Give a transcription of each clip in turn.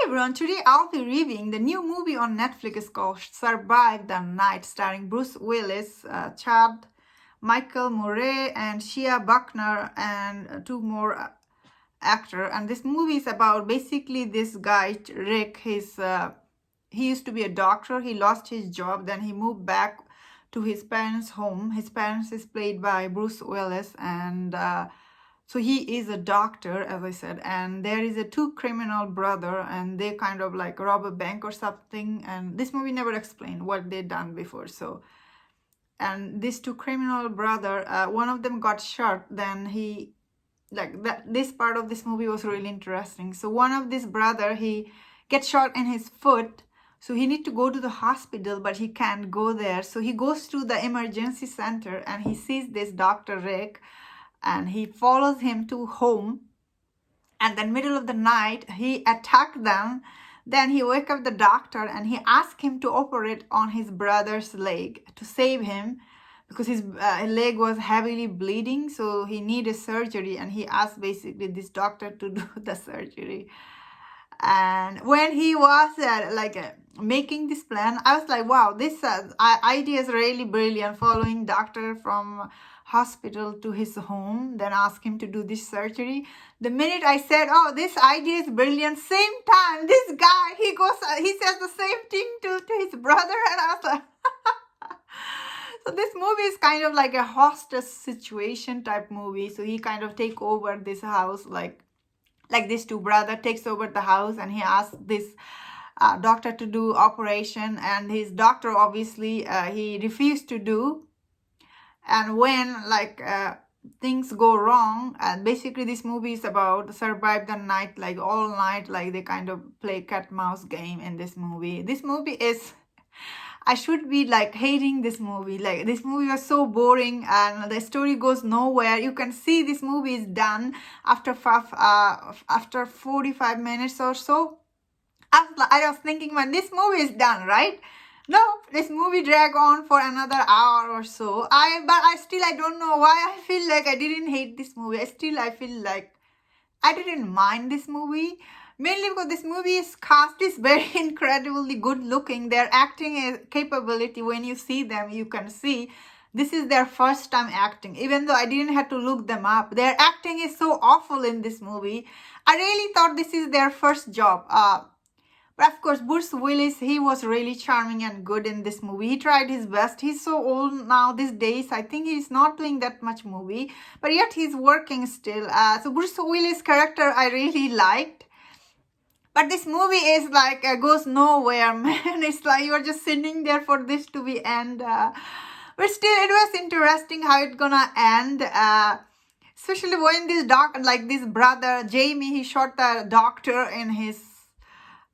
everyone, today I'll be reviewing the new movie on Netflix called Survive the Night, starring Bruce Willis, Chad Michael Murray, and Shia Buckner, and two more actors. And this movie is about basically this guy, Rick. He used to be a doctor. He lost his job. Then he moved back to his parents' home. His parents is played by Bruce Willis, and so he is a doctor, as I said, and there is a two criminal brother, and they kind of like rob a bank or something. And this movie never explained what they done before. So, and these two criminal brother, one of them got shot. Then he, like that. This part of this movie was really interesting. So one of this brother, he gets shot in his foot. So he need to go to the hospital, but he can't go there. So he goes to the emergency center, and he sees this Dr. Rick, and he follows him to home. And then middle of the night, he attacked them. Then he wake up the doctor, and he asked him to operate on his brother's leg to save him, because his leg was heavily bleeding. So he needed surgery, and he asked basically this doctor to do the surgery. And when he was making this plan, I was like, wow, this idea is really brilliant. Following doctor from hospital to his home, then ask him to do this surgery. The minute I said, oh, this idea is brilliant, same time this guy, he says the same thing to his brother. And I was like, so this movie is kind of like a hostage situation type movie. So he kind of take over this house, like this two brother takes over the house, and he asks this doctor to do operation, and his doctor obviously he refused to do. And when things go wrong, and basically this movie is about survive the night, like all night, like they kind of play cat mouse game in this movie. This movie is, I should be like hating this movie. Like this movie was so boring, and the story goes nowhere. You can see this movie is done after 45 minutes or so. I was thinking, man, this movie is done, right? No, this movie drag on for another hour or so. But I don't know why I feel like I didn't hate this movie. I feel like I didn't mind this movie. Mainly because this movie's cast is very incredibly good looking. Their acting capability, when you see them, you can see this is their first time acting. Even though I didn't have to look them up, their acting is so awful in this movie. I really thought this is their first job. But of course, Bruce Willis, he was really charming and good in this movie. He tried his best. He's so old now these days. I think he's not doing that much movie, but yet he's working still. So Bruce Willis' character I really liked. But this movie is like goes nowhere, man. It's like you're just sitting there for this to be end. But still, it was interesting how it's gonna end. Especially when this brother Jamie, he shot the doctor in his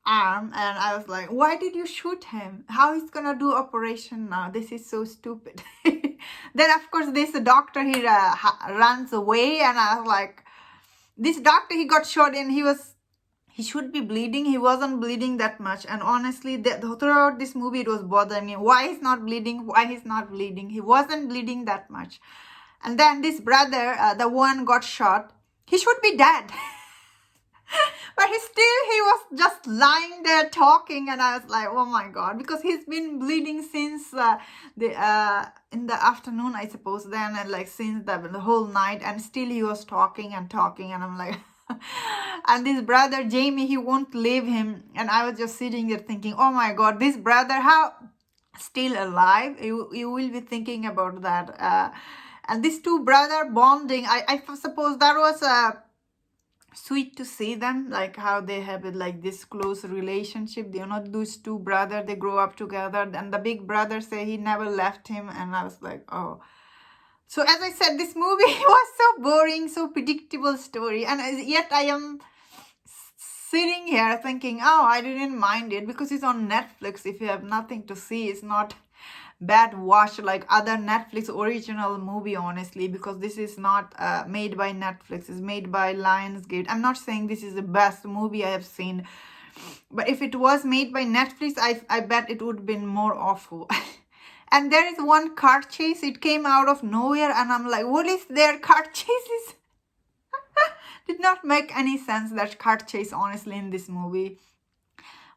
arm, and I was like, why did you shoot him? How he's gonna do operation now? This is so stupid. Then of course this doctor, he runs away, and I was like, this doctor, he got shot, and he should be bleeding. He wasn't bleeding that much. And honestly, throughout this movie, it was bothering me. Why he's not bleeding? Why he's not bleeding? He wasn't bleeding that much. And then this brother, the one got shot, he should be dead. But he was just lying there talking, and I was like, oh my God, because he's been bleeding since in the afternoon, I suppose, then, and like since the whole night, and still he was talking, and I'm like, and this brother Jamie, he won't leave him, and I was just sitting there thinking, oh my God, this brother, how still alive? You will be thinking about that. And these two brother bonding, I suppose that was sweet to see them, like how they have it like this close relationship. Those two brothers, they grow up together, and the big brother say he never left him, and I was like, oh. So as I said, this movie was so boring, so predictable story, and yet I am sitting here thinking, oh, I didn't mind it because it's on Netflix. If you have nothing to see, it's not bad watch like other Netflix original movie, honestly, because this is not made by Netflix. It's made by Lionsgate. I'm not saying this is the best movie I have seen, but if it was made by Netflix, I bet it would have been more awful. And there is one car chase. It came out of nowhere, and I'm like, what is their car chases? Did not make any sense, that car chase, honestly, in this movie.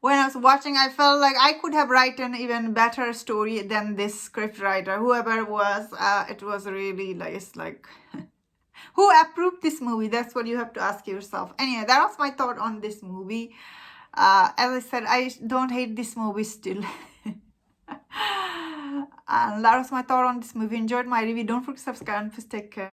when I was watching, I felt like I could have written even better story than this script writer, whoever it was. It was really like, it's like, who approved this movie? That's what you have to ask yourself. Anyway, that was my thought on this movie. As I said, I don't hate this movie still. And that was my thought on this movie. Enjoyed my review. Don't forget to subscribe and please take care.